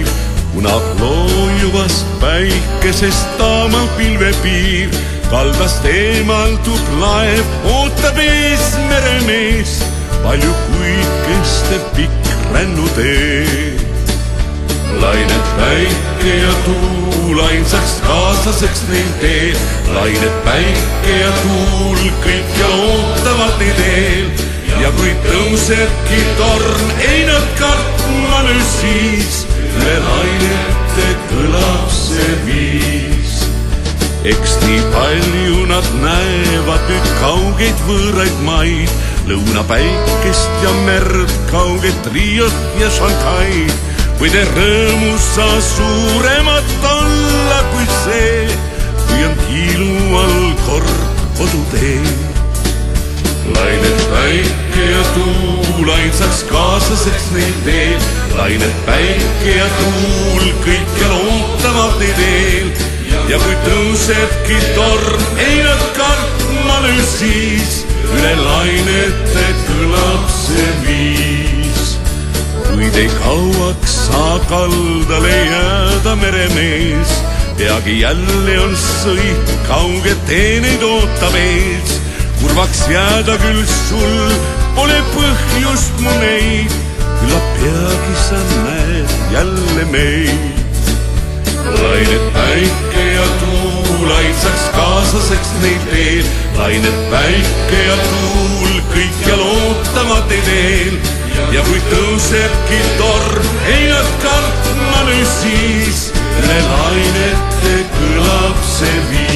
liiv. Unab loojuvast päikesest taamal pilvepiir. Kaldast eemaldub laev, ootab ees meremees. Palju kuid kestev pikk rännutee. Lained, päike ja tuul ainsaks kaaslaseks neil teel. Lained, päike ja tuul kõik ja ootavad neid eel. Ja kui tõusebki torm, ei nad kartma nüüd siis. Üle lainete kõlab see viis. Eks nii palju nad näevad nüüd kaugeid võõraid maid. Lõunapäikest ja merd, kauget Riot ja Shanghai'd. Võid rõõmu sa suuremat olla kui see, kui on kiilu all kord kodutee. Lained, päike ja tuul ainsaks kaaslaseks neil teel. Lained, päike ja tuul kõik ja lootavad neid eel. Ja kui tõusebki torm, ei nad kartma nüüd siis. Üle lainete kõlab see viis. Kuid ei kauaks saa kaldale jääda meremees. Peagi jälle on sõit, kauge teeneid ootab ees. Kurvaks jääda küll sul, pole põhjust mu neid. Küllap peagi sa näed jälle meid. Lained, päike ja tuul ainsaks kaaslaseks neil teel. Lained, päike ja tuul kõik ja lootavad neid eel. Ja kui tõusebki torm, ei nad kartma nüüd siis. Üle lainete kõlab see viis.